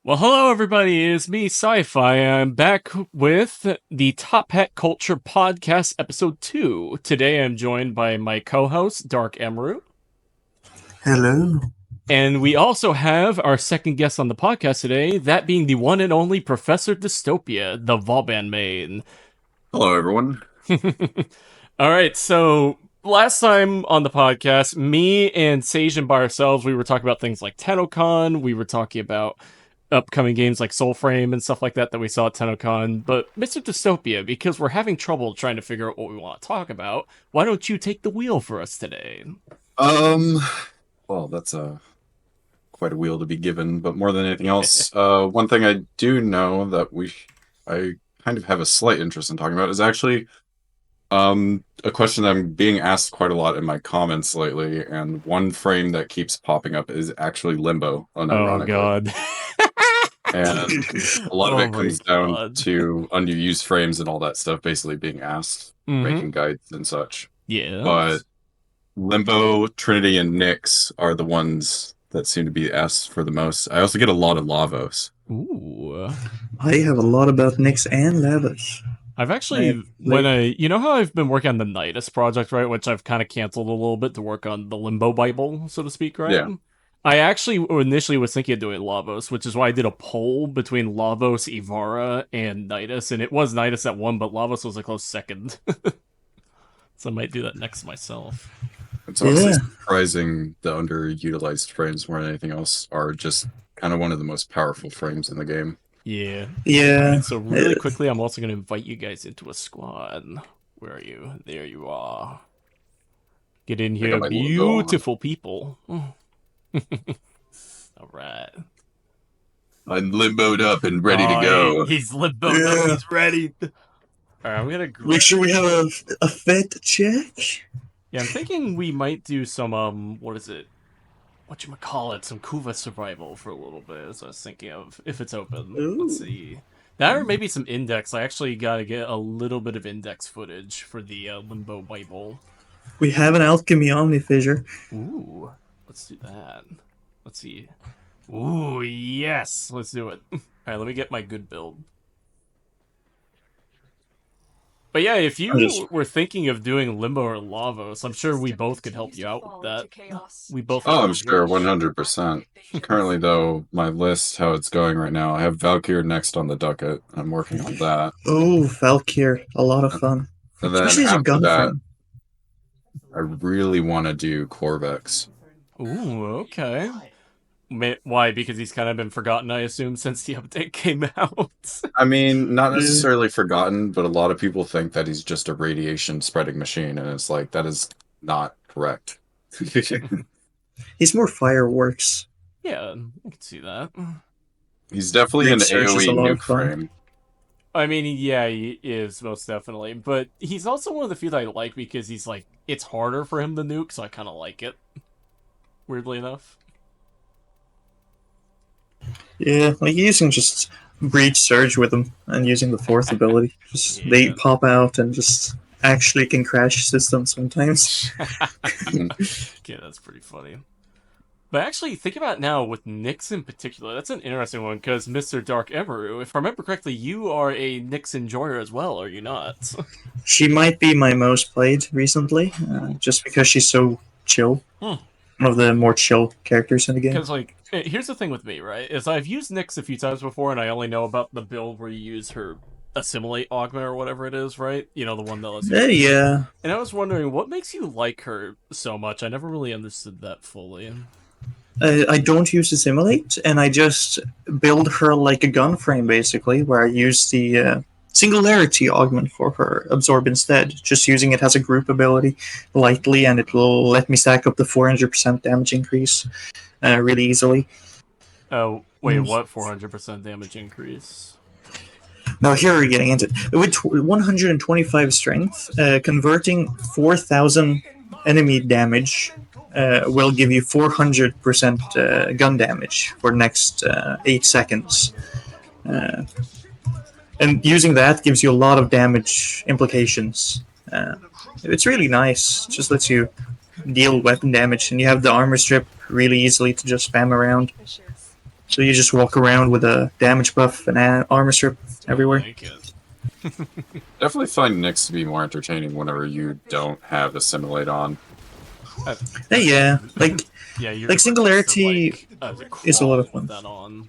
Well, hello everybody, it's me, Sci-Fi. I'm back with the Top Hat Culture Podcast, Episode 2. Today I'm joined by my co-host, Dark Emerald. Hello. And we also have our second guest on the podcast today, that being the one and only Professor Dystopia, the Vauban main. Hello, everyone. Alright, so last time on the podcast, me and Sajin by ourselves, we were talking about things like TennoCon, we were talking about upcoming games like Warframe and stuff like that we saw at TennoCon. But Mr. Dystopia, because we're having trouble trying to figure out what we want to talk about, why don't you take the wheel for us today? Well, that's quite a wheel to be given, but more than anything else, one thing I do know that I kind of have a slight interest in talking about is actually a question that I'm being asked quite a lot in my comments lately, and one frame that keeps popping up is actually Limbo, unironically. Oh, God. And a lot of it comes down to underused frames and all that stuff basically being asked, making guides and such. Yeah. But Limbo, Trinity, and Nyx are the ones that seem to be asked for the most. I also get a lot of Lavos. Ooh. I have a lot about Nyx and Lavos. I've actually, you know how I've been working on the Nidus project, right? Which I've kind of canceled a little bit to work on the Limbo Bible, so to speak, right? Yeah. I actually initially was thinking of doing Lavos, which is why I did a poll between Lavos, Ivara, and Nidus, and it was Nidus that won, but Lavos was a close second. So I might do that next myself. It's honestly surprising the underutilized frames more than anything else are just kind of one of the most powerful frames in the game. Yeah. Yeah. Right, so really quickly, I'm also going to invite you guys into a squad. Where are you? There you are. Get in here, beautiful people. Alright. I'm limboed up and ready to go. He's limboed up, he's ready. Alright, I'm gonna make sure we have a vet check. Yeah, I'm thinking we might do some, what is it? Whatchamacallit, some Kuva survival for a little bit, as I was thinking of, if it's open. Ooh. Let's see. That or maybe some index. I actually gotta get a little bit of index footage for the Limbo Bible. We have an Alchemy Omni Fissure. Ooh. Let's do that. Let's see. Ooh, yes! Let's do it. Alright, let me get my good build. But yeah, if you were thinking of doing Limbo or Lavos, I'm sure we both could help you out with that. We both. Oh, I'm sure, 100%. Currently, though, my list, how it's going right now, I have Valkyr next on the docket. I'm working on that. Oh, Valkyr. A lot of fun. And then especially as a gun frame. I really want to do Corvex. Ooh, okay. Why? Because he's kind of been forgotten, I assume, since the update came out. I mean, not necessarily forgotten, but a lot of people think that he's just a radiation spreading machine, and it's like, that is not correct. He's more fireworks. Yeah, I can see that. He's definitely an AoE nuke frame. I mean, yeah, he is, most definitely. But he's also one of the few that I like because he's like, it's harder for him to nuke, so I kind of like it. Weirdly enough. Yeah, like using just Breach Surge with them and using the fourth ability. Just they pop out and just actually can crash systems sometimes. Yeah, that's pretty funny. But actually, think about it now with Nyx in particular. That's an interesting one because Mr. Dark Emeru, if I remember correctly, you are a Nyx enjoyer as well, are you not? She might be my most played recently, just because she's so chill. One of the more chill characters in the game. Because, like, here's the thing with me, right? Is I've used Nyx a few times before, and I only know about the build where you use her Assimilate Augment or whatever it is, right? You know, the one that lets you... Yeah. And I was wondering, what makes you like her so much? I never really understood that fully. I don't use Assimilate, and I just build her like a gun frame, basically, where I use the Singularity Augment for her Absorb instead, just using it as a group ability lightly, and it will let me stack up the 400% damage increase really easily. Oh, wait, what 400% damage increase? Now here we're getting into it. With 125 strength, converting 4,000 enemy damage will give you 400% gun damage for the next 8 seconds. And using that gives you a lot of damage implications. It's really nice. It just lets you deal weapon damage, and you have the armor strip really easily to just spam around. So you just walk around with a damage buff and armor strip everywhere. I like it. Definitely find Nyx to be more entertaining whenever you don't have Assimilate on. Hey, yeah, like Yeah, you're like Singularity is a lot of fun. That on.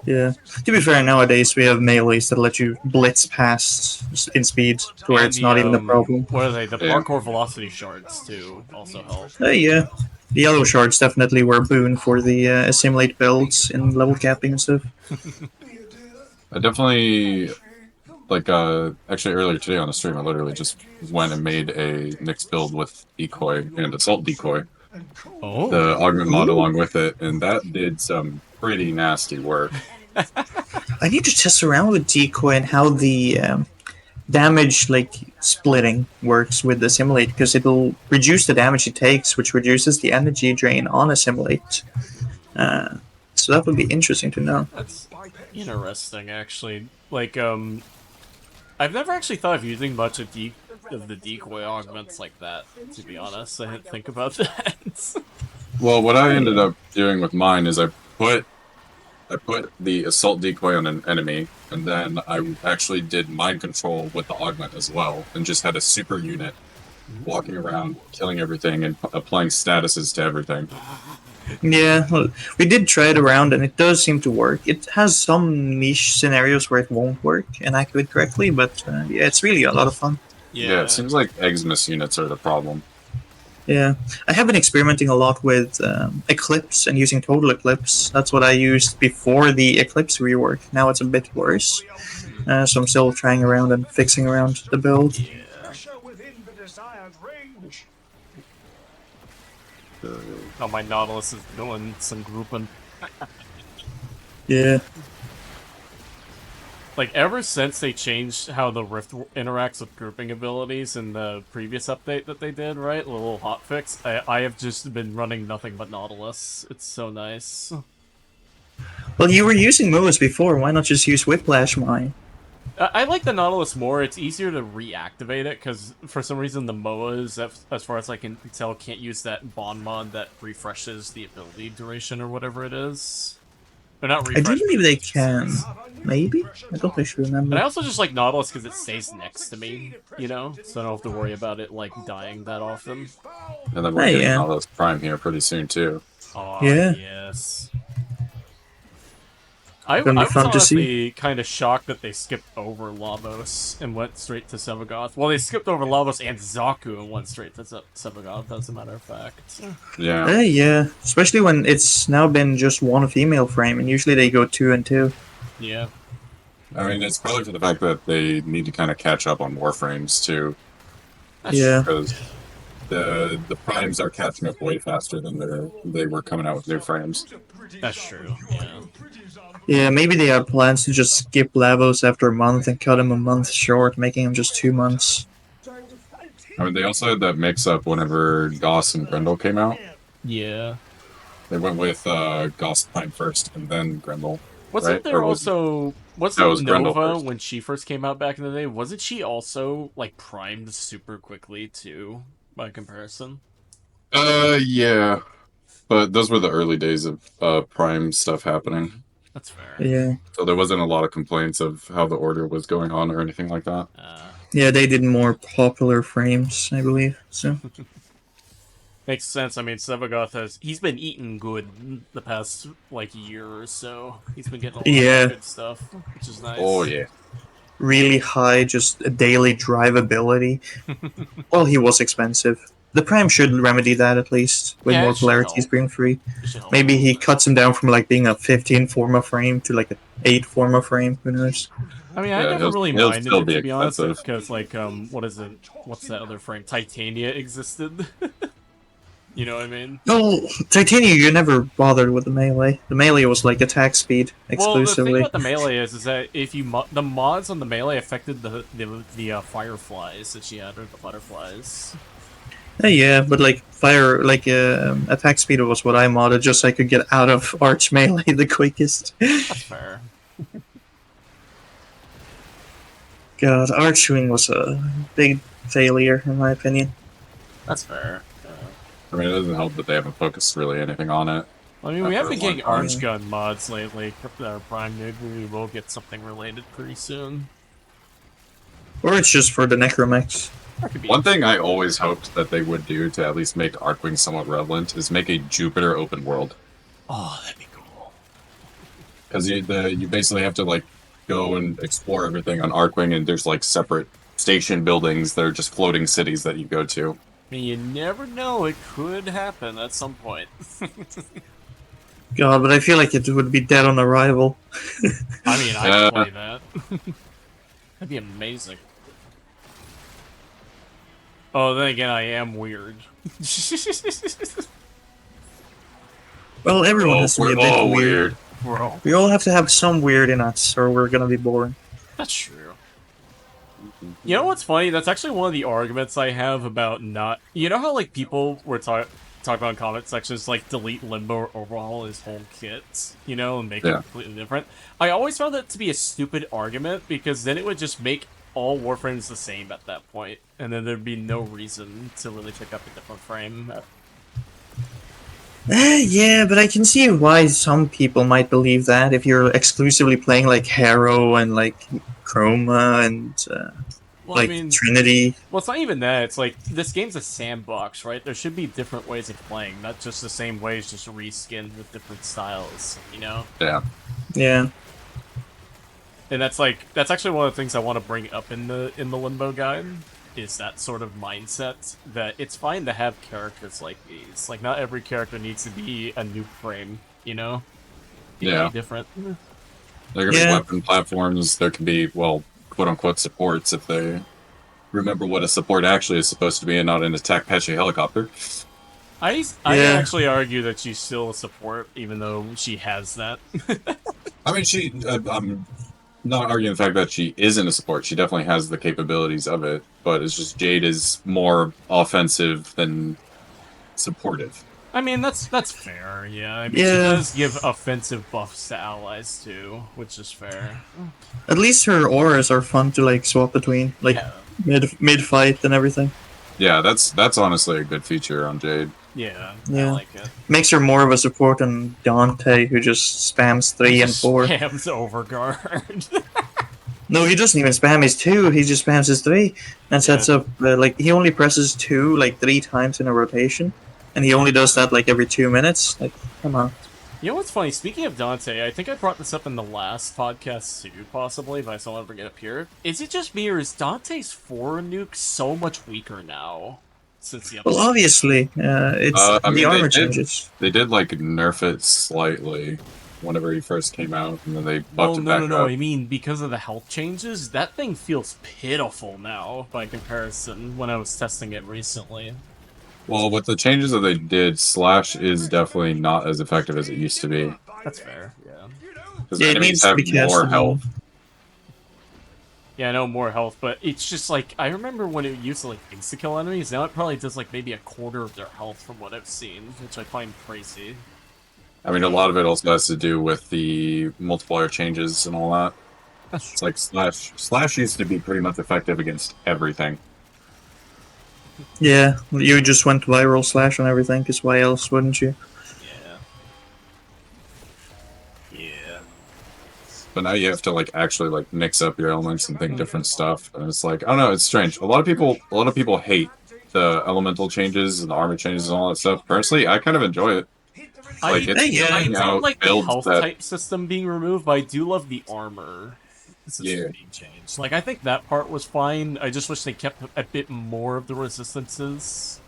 Yeah. To be fair, nowadays we have melees that let you blitz past in speed to where And it's not even a problem. What are they? The Yeah. parkour velocity shards too also help. Hey, yeah. The yellow shards definitely were a boon for the assimilate builds in level capping and stuff. I definitely actually earlier today on the stream I literally just went and made a Nyx build with decoy and assault decoy. Oh. The augment mod along with it, and that did some pretty nasty work. I need to test around with decoy and how the damage like splitting works with assimilate, because it'll reduce the damage it takes, which reduces the energy drain on assimilate. So that would be interesting to know. That's interesting, actually. Like, I've never actually thought of using much of the decoy augments like that, to be honest. I didn't think about that. Well, what I ended up doing with mine is I put the assault decoy on an enemy, and then I actually did mind control with the augment as well, and just had a super unit walking around, killing everything, and applying statuses to everything. Yeah, well, we did try it around, and it does seem to work. It has some niche scenarios where it won't work and activate correctly, but yeah, it's really a lot of fun. Yeah, it seems like Xmas units are the problem. Yeah, I have been experimenting a lot with Eclipse and using Total Eclipse. That's what I used before the Eclipse rework. Now it's a bit worse, so I'm still trying around and fixing around the build. Yeah. Oh, my Nautilus is doing some grouping. Yeah. Like, ever since they changed how the Rift interacts with grouping abilities in the previous update that they did, right? The little hotfix, I have just been running nothing but Nautilus. It's so nice. Well, you were using MOAs before. Why not just use Whiplash Mine? I like the Nautilus more. It's easier to reactivate it, because for some reason the MOAs, as far as I can tell, can't use that bond mod that refreshes the ability duration or whatever it is. Or not refresh. I do believe they can. Maybe? I don't actually remember. And I also just like Nautilus because it stays next to me, you know? So I don't have to worry about it, like, dying that often. And then we're getting Nautilus Prime here pretty soon, too. Oh, yeah. Yes. I Gonna be was fun to honestly kind of shocked that they skipped over Lavos and went straight to Sevagoth. Well, they skipped over Lavos and Zaku and went straight to Sevagoth, as a matter of fact. Yeah. Yeah, especially when it's now been just one female frame, and usually they go 2 and 2. Yeah. I mean, it's probably for the fact that they need to kind of catch up on Warframes, too. Yeah. Because the primes are catching up way faster than they were coming out with new frames. That's true, yeah. Yeah, maybe they have plans to just skip Lavos after a month and cut him a month short, making him just 2 months. I mean, they also had that mix-up whenever Goss and Grendel came out. Yeah. They went with Goss Prime first, and then Grendel. Wasn't right? there was also... was Wasn't Grendel Nova, first. when she first came out back in the day, wasn't she also, like, primed super quickly, too, by comparison? Yeah. But those were the early days of Prime stuff happening. That's fair. Yeah. So there wasn't a lot of complaints of how the order was going on or anything like that. Yeah, they did more popular frames, I believe. So Makes sense. I mean, Sevagoth he's been eating good the past, like, year or so. He's been getting a lot of good stuff, which is nice. Oh, yeah. Really high, just daily drivability. Well, he was expensive. The Prime should remedy that at least, with more polarities being free. Maybe he cuts him down from like being a 15 forma frame to like an 8 forma frame. Who knows? I mean, I never really minded it, to be honest, because like, what is it? What's that other frame? Titania existed. You know what I mean? No, Titania, you never bothered with the melee. The melee was like attack speed exclusively. Well, the thing about the melee is that if you the mods on the melee affected the fireflies that she had, or the butterflies. Yeah, but like attack speed was what I modded just so I could get out of Arch melee the quickest. That's fair. God, Archwing was a big failure in my opinion. That's fair. I mean, it doesn't help that they haven't focused really anything on it. I mean, we have After a been long getting time. Archgun mods lately. Prime, maybe we will get something related pretty soon. Or it's just for the necromechs. That could be One thing I always hoped that they would do to at least make Arcwing somewhat relevant is make a Jupiter open world. Oh, that'd be cool. Because you basically have to like go and explore everything on Arcwing, and there's like separate station buildings that are just floating cities that you go to. I mean, you never know. It could happen at some point. God, but I feel like it would be dead on arrival. I mean, I'd play that. That'd be amazing. Oh, then again, I am weird. Well, everyone has to be a we're bit all weird. Bro, We all have to have some weird in us, or we're gonna be boring. that's true. You know what's funny? That's actually one of the arguments I have about not... You know how, like, people were talking about in comment sections, like, delete Limbo or overhaul his whole kit, you know, and make it completely different? I always found that to be a stupid argument, because then it would just make all Warframes the same at that point, and then there'd be no reason to really pick up a different frame. Yeah, but I can see why some people might believe that if you're exclusively playing like Harrow and like Chroma and Well, like I mean, Trinity. well, it's not even that. It's like, this game's a sandbox, right? There should be different ways of playing, not just the same ways, just reskinned with different styles, you know? Yeah. Yeah. And that's actually one of the things I want to bring up in the Limbo guide, is that sort of mindset that it's fine to have characters like these. Like, not every character needs to be a new frame, you know? Yeah. Different. There can be weapon platforms. There can be, well, quote-unquote supports if they remember what a support actually is supposed to be and not an attack patchy helicopter. I actually argue that she's still a support, even though she has that. I mean, I'm not arguing the fact that she isn't a support. She definitely has the capabilities of it, but it's just Jade is more offensive than supportive. I mean, that's fair, yeah. I mean, she does give offensive buffs to allies, too, which is fair. At least her auras are fun to like swap between, like mid fight and everything. Yeah, that's honestly a good feature on Jade. Yeah, Yeah. I like it. Makes her more of a support than Dante, who just spams 3 and 4. Spams Overguard. No, he doesn't even spam his 2, he just spams his 3. And sets up, like, he only presses 2, like, 3 times in a rotation. And he only does that, like, every 2 minutes. Like, come on. You know what's funny? Speaking of Dante, I think I brought this up in the last podcast too, possibly, but I still want to bring it up here. Is it just me, or is Dante's 4 nuke so much weaker now? Since the episode? Well, obviously, it's the armor changes. They did, like, nerf it slightly whenever he first came out, and then they buffed it back up. No, I mean, because of the health changes, that thing feels pitiful now, by comparison, when I was testing it recently. Well, with the changes that they did, Slash is definitely not as effective as it used to be. That's fair, yeah. Because enemies have more health. Yeah, I know, more health, but it's just like, I remember when it used to like insta-kill enemies, now it probably does like maybe a quarter of their health from what I've seen, which I find crazy. I mean, a lot of it also has to do with the multiplier changes and all that. It's like Slash used to be pretty much effective against everything. Yeah, you just went viral Slash on everything, because why else wouldn't you? Yeah. But now you have to like actually like mix up your elements and think different stuff, and it's like, I don't know, it's strange. A lot of people hate the elemental changes and the armor changes and all that stuff. Personally, I kind of enjoy it. Like, I don't like the health type system being removed, but I do love the armor system being changed. Like, I think that part was fine. I just wish they kept a bit more of the resistances.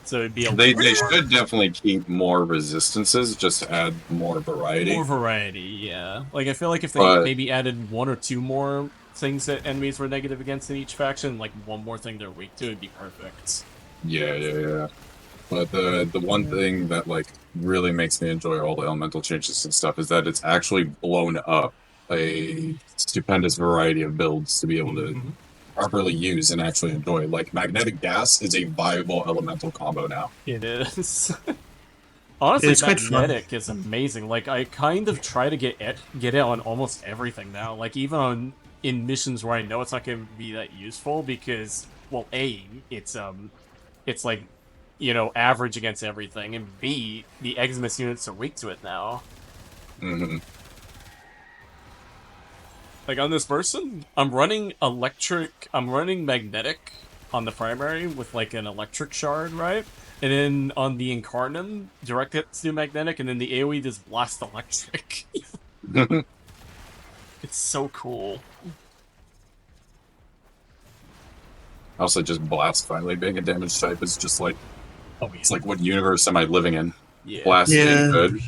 So it'd be they should definitely keep more resistances, just to add more variety. More variety, yeah. Like, I feel like if they maybe added 1 or 2 more things that enemies were negative against in each faction, like 1 more thing they're weak to, it'd be perfect. Yeah. But the one thing that like really makes me enjoy all the elemental changes and stuff is that it's actually blown up a stupendous variety of builds to be able to properly use and actually enjoy. Like, magnetic gas is a viable elemental combo now. It is. Honestly, it's magnetic is amazing. Like, I kind of try to get it on almost everything now. Like, even in missions where I know it's not going to be that useful because, well, it's like average against everything, and B, the Eximus units are weak to it now. Mm-hmm. Like on this person, I'm running magnetic on the primary with like an electric shard, right? And then on the Incarnate, direct hits do magnetic, and then the AoE does blast electric. It's so cool. Also, just blast finally being a damage type is just like, it's like, what universe am I living in? Yeah. Blast is good.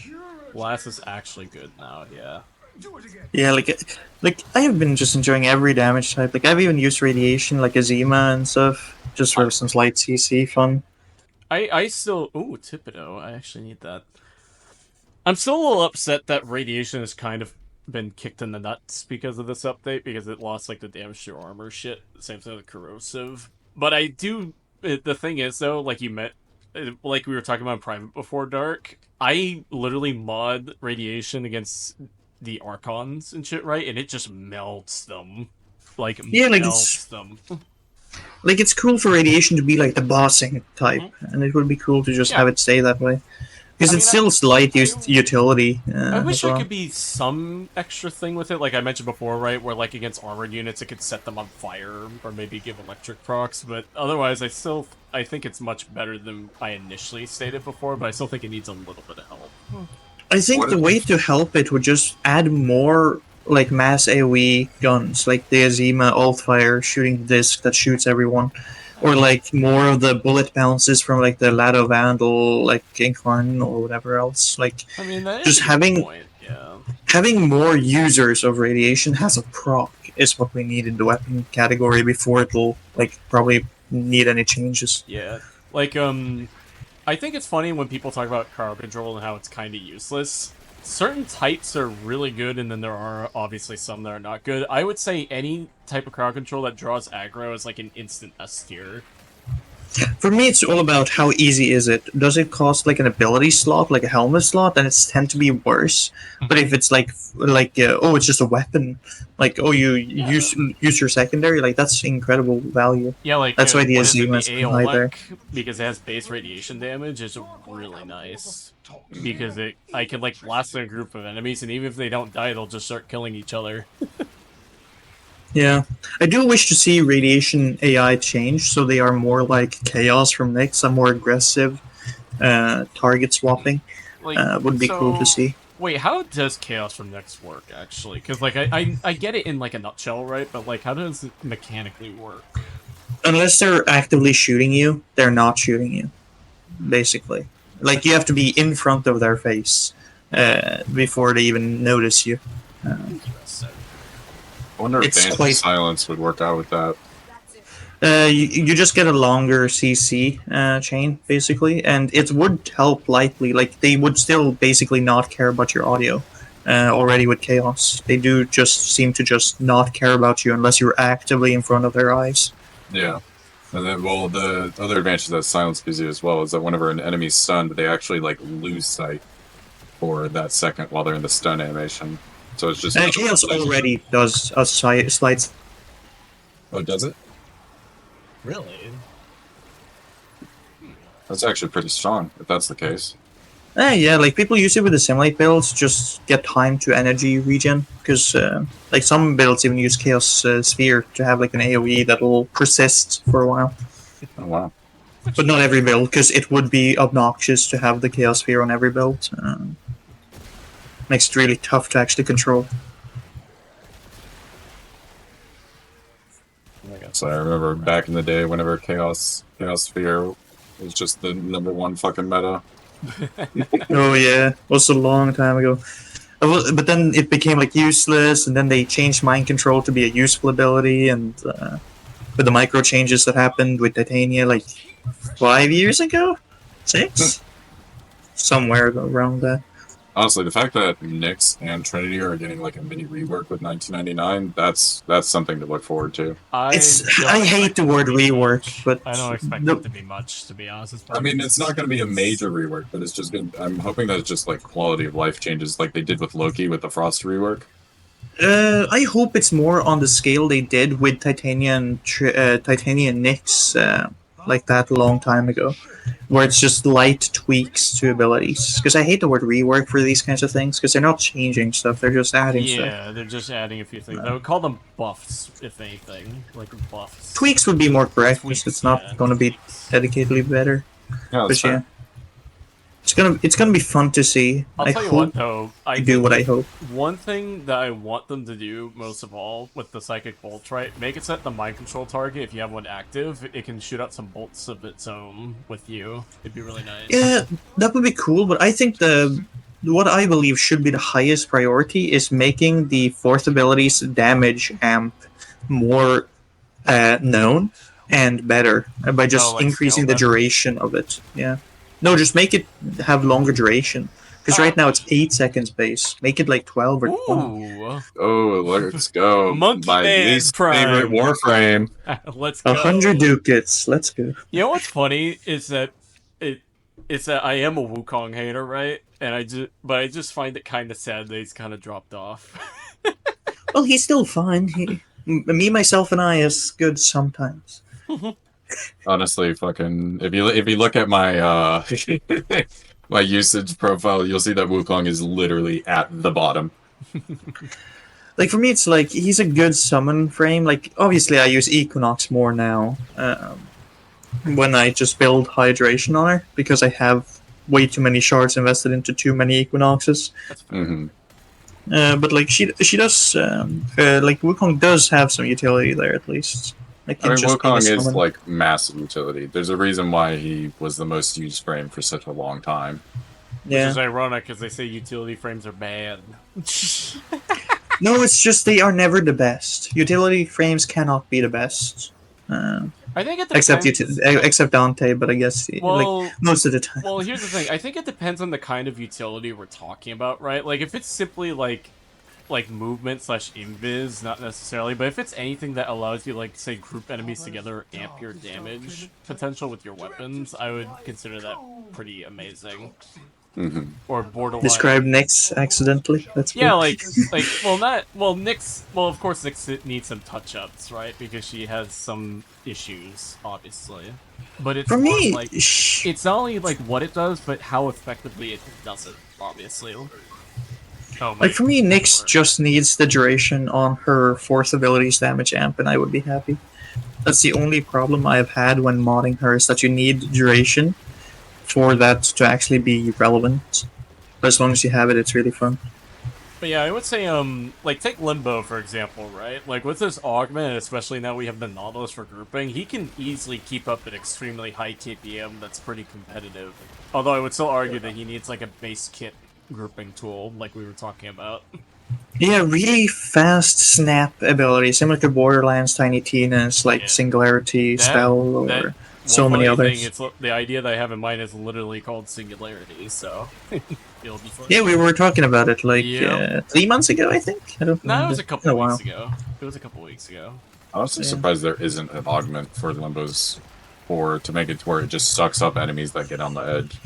Blast is actually good now, yeah. Yeah, like I have been just enjoying every damage type. Like I've even used radiation, like Azima and stuff, just for some light CC fun. I still Thibodeau. I actually need that. I'm still a little upset that radiation has kind of been kicked in the nuts because of this update, because it lost like the damage to armor shit. Same thing with corrosive. But I do. The thing is though, like like we were talking about in private before dark, I literally mod radiation against the Archons and shit, right? And it just melts them. Like, yeah, like melts them. Like, it's cool for radiation to be like the bossing type, and it would be cool to just have it stay that way. Because it's still slight utility. I wish I could be some extra thing with it, like I mentioned before, right? Where, like, against armored units, it could set them on fire, or maybe give electric procs, but otherwise, I think it's much better than I initially stated before, but I still think it needs a little bit of help. I think the way to help it would just add more, like, mass AoE guns, like the Azima Altfire shooting disc that shoots everyone. Or, like, more of the bullet bounces from, like, the Lado Vandal, like, Incarn or whatever else. Like, I mean, that just is having, a point, yeah. Having more users of radiation has a proc is what we need in the weapon category before it'll, like, probably need any changes. Yeah. Like, I think it's funny when people talk about crowd control and how it's kind of useless. Certain types are really good, and then there are obviously some that are not good. I would say any type of crowd control that draws aggro is like an instant S tier. For me, it's all about how easy is it. Does it cost like an ability slot, like a helmet slot, then it's tend to be worse. But if it's it's just a weapon, like use your secondary, like that's incredible value. Yeah, like that's why the Azima is high there. Because it has base radiation damage is really nice. Because I can like blast a group of enemies, and even if they don't die, they'll just start killing each other. Yeah, I do wish to see radiation AI change so they are more like Chaos from Nyx, some more aggressive target swapping. Would be cool to see. Wait, how does Chaos from Nyx work, actually? Because, like, I get it in, like, a nutshell, right? But, like, how does it mechanically work? Unless they're actively shooting you, they're not shooting you, basically. Like, you have to be in front of their face before they even notice you. I wonder if Banshee Silence would work out with that. You just get a longer CC chain, basically, and it would help lightly. Like, they would still basically not care about your audio already with Chaos. They do just seem to just not care about you unless you're actively in front of their eyes. Yeah. And then, well, the other advantage that Silence gives you as well is that whenever an enemy's stunned, they actually, like, lose sight for that second while they're in the stun animation. So it's just... Chaos already does a slight... Oh, does it? Really? That's actually pretty strong, if that's the case. Yeah, like, people use it with the Simulate builds, just get time to energy regen, because, like, some builds even use Chaos Sphere to have, like, an AoE that'll persist for a while. Oh, wow. But not every build, because it would be obnoxious to have the Chaos Sphere on every build. Makes it really tough to actually control. So I remember back in the day, whenever Chaos Sphere was just the #1 fucking meta. Oh yeah, it was a long time ago. But then it became like useless, and then they changed Mind Control to be a useful ability, and with the micro changes that happened with Titania like 5 years ago? 6? Somewhere around that. Honestly, the fact that Nyx and Trinity are getting like a mini rework with 1999, that's something to look forward to. I hate the word rework, but I don't expect it to be much, to be honest. I mean, it's not going to be a major rework, but it's just good. I'm hoping that it's just like quality of life changes, like they did with Loki with the Frost rework. I hope it's more on the scale they did with Titania and Nyx. like that a long time ago, where it's just light tweaks to abilities. Because I hate the word rework for these kinds of things, because they're not changing stuff; they're just adding stuff. Yeah, they're just adding a few things. I would call them buffs, if anything, like buffs. Tweaks would be more correct, because Tweaks, it's not yeah. going to be dedicatedly better. Yeah, that's But yeah, fair. it's gonna be fun to see. I'll I tell you hope what, though. I they do think what I hope. one thing that I want them to do most of all with the psychic bolt, right? Make it set the mind control target. If you have one active, it can shoot out some bolts of its own with you. It'd be really nice. Yeah, that would be cool. But I think what I believe should be the highest priority is making the fourth ability's damage amp more known and better by just like increasing the scale better? duration of it. Yeah. No, just make it have longer duration. Because right now it's 8 seconds base. Make it like 12 or 12. Ooh, Oh, let's go. Monkey My Man least Prime. favorite Warframe. let's go. 100 ducats. Let's go. You know what's funny is that it's that I am a Wukong hater, right? And I just find it kind of sad that he's kind of dropped off. Well, he's still fine. Me, myself, and I is good sometimes. Honestly, fucking if you look at my my usage profile, you'll see that Wukong is literally at the bottom. Like, for me, it's like, he's a good summon frame. Like, obviously, I use Equinox more now. When I just build Hydration on her, because I have way too many shards invested into too many Equinoxes. Mm-hmm. But, like, she does, like, Wukong does have some utility there, at least. Like, I mean, just being a Wukong is summon. like massive utility. There's a reason why he was the most used frame for such a long time. Yeah. Which is ironic because they say utility frames are bad. No, it's just they are never the best. Utility frames cannot be the best. I think it depends. Except Dante, but I guess Well, like most of the time. well, here's the thing. I think it depends on the kind of utility we're talking about, right? Like, if it's simply like movement / invis, not necessarily, but if it's anything that allows you, like, say, group enemies together, amp your damage potential with your weapons, I would consider that pretty amazing. Mm-hmm. Or borderline. Describe Nyx accidentally. That's Yeah, weird. Nyx. Well, of course, Nyx needs some touch-ups, right? Because she has some issues, obviously. But it's For more me, like it's not only like what it does, but how effectively it does it. Obviously. Oh, like for me, Nyx just needs the duration on her fourth ability's damage amp, and I would be happy. That's the only problem I have had when modding her, is that you need duration for that to actually be relevant. But as long as you have it, it's really fun. But yeah, I would say, like, take Limbo, for example, right? Like, with this augment, especially now we have the Nautilus for grouping, he can easily keep up an extremely high KPM that's pretty competitive. Although I would still argue that he needs, like, a base kit grouping tool, like we were talking about. Yeah, really fast snap ability, similar to Borderlands Tiny Tina's, like Singularity, Spell, or so many others. It's the idea that I have in mind is literally called Singularity, so it'll be fun. Yeah, we were talking about it like 3 months ago, I think. I don't know. No, it was a couple weeks ago. It was a couple weeks ago. I'm honestly surprised there isn't an augment for Limbo's to make it to where it just sucks up enemies that get on the edge.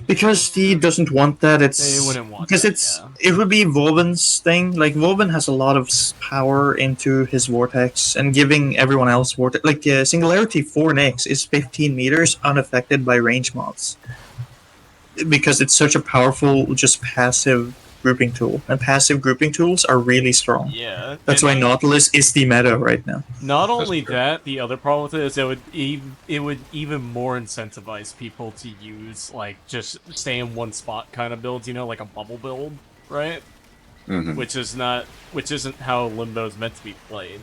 Because he doesn't want that. They wouldn't want because that, it would be Woven's thing. Like Woven has a lot of power into his vortex and giving everyone else vortex. Like Singularity 4 Nyx is 15 meters unaffected by range mods. Because it's such a powerful, just passive grouping tool, and passive grouping tools are really strong. Yeah, that's why Nautilus is the meta right now. Not only that, the other problem with it is it would even more incentivize people to use, like, just stay in one spot kind of builds, you know, like a bubble build, right? Mm-hmm. Which isn't how Limbo's meant to be played,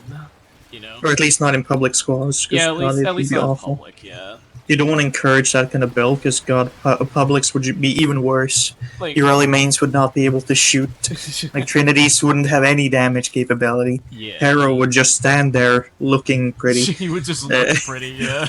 you know. Or at least not in public squads. Yeah, at least not in awful. public. Yeah. You don't want to encourage that kind of build, because God, publics would be even worse. Like, your early mains would not be able to shoot. Like Trinities wouldn't have any damage capability. Yeah. Hero would just stand there looking pretty. He would just look pretty, yeah.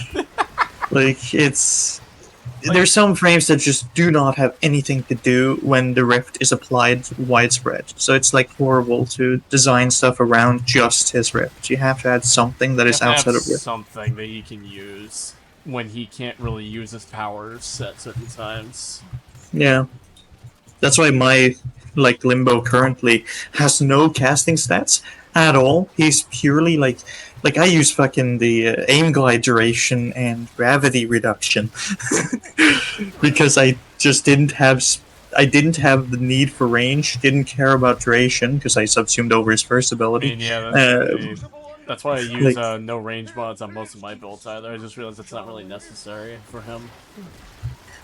Like there's some frames that just do not have anything to do when the rift is applied widespread. So it's like horrible to design stuff around just his rift. You have to add something that is outside of rift. Something that he can use when he can't really use his powers at certain times. Yeah. That's why my Limbo currently has no casting stats, at all. He's purely like I use fucking the aim glide duration and gravity reduction because I just didn't have I didn't have the need for range. Didn't care about duration because I subsumed over his first I ability. mean, yeah, that's why I use Like- no range mods on most of my builds either. I just realized it's not really necessary for him.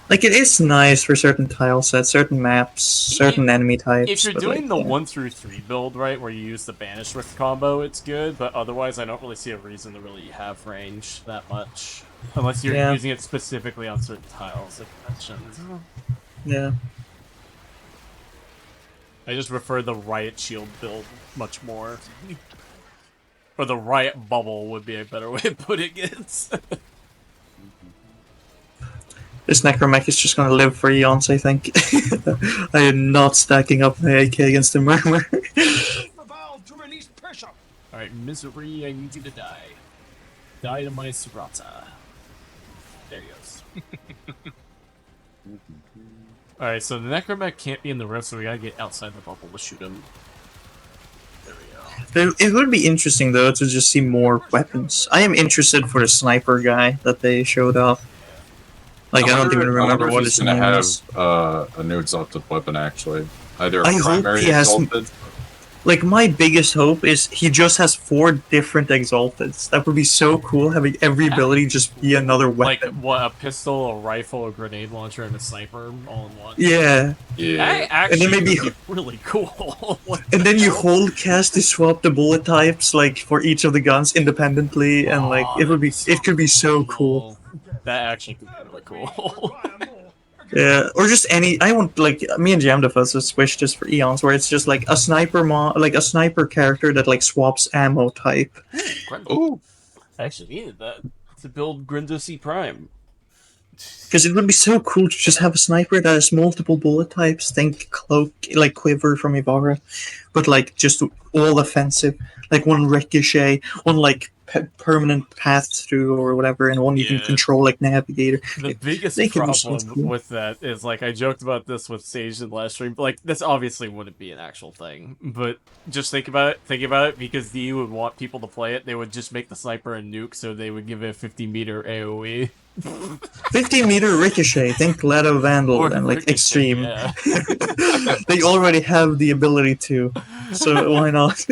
Like, it is nice for certain tile sets, certain maps, certain enemy types. If you're but, doing like, the 1 through 3 build, right, where you use the Banish with combo, it's good, but otherwise I don't really see a reason to really have range that much. Unless you're using it specifically on certain tiles, like you mentioned. Yeah. I just prefer the Riot Shield build much more. Or the Riot Bubble would be a better way of putting it. This Necromech is just gonna live for eons, I think. I am not stacking up my AK against the Murmur. Alright, Misery, I need you to die. Die to my Serata. There he goes. Alright, so the Necromech can't be in the rift, so we gotta get outside the bubble to shoot him. There we go. It would be interesting, though, to just see more weapons. I am interested for the sniper guy that they showed off. Like, I don't even remember what his name is. A new exalted weapon, actually. Either a I hope primary he has- exalted. Like, my biggest hope is he just has 4 different exalteds. That would be so cool, having every ability just be another Like, weapon. what, a pistol, a rifle, a grenade launcher, and a sniper all in one? Yeah. Yeah. That actually And then maybe- would be really cool. And then you hold cast to swap the bullet types, like, for each of the guns independently, and, like, it would be, it could be so cool. That actually could be really cool. Yeah, or just any. I want, like, me and Jamdefus has switched this for eons, where it's just like a sniper like a sniper character that like swaps ammo type. Ooh. I actually needed that to build Grindosi Prime. Because it would be so cool to just have a sniper that has multiple bullet types. Think cloak, like Quiver from Ibarra, but like just all offensive. Like one ricochet, one like permanent path through or whatever, and one you can Yeah. control like Navigator. The biggest they can be so problem cool. with that is, like, I joked about this with Sage in the last stream, but, like, this obviously wouldn't be an actual thing, but just think about it, because you would want people to play it, they would just make the sniper a nuke, so they would give it a 50-meter AoE. 50-meter ricochet. Think Leto Vandal Or and like Ricochet, extreme. yeah. They already have the ability to, so why not?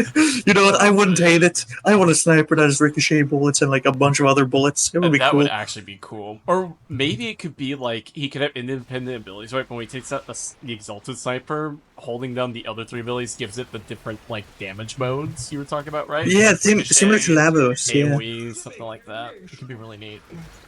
You know what? I wouldn't hate it. I want a sniper that has ricochet bullets and like a bunch of other bullets. It would be That cool. would actually be cool. Or maybe it could be like he could have independent abilities, right? When he takes out the Exalted Sniper, holding down the other 3 abilities gives it the different like damage modes you were talking about, right? Yeah, similar to Lavos. Yeah, AoE, something like that. It could be really neat.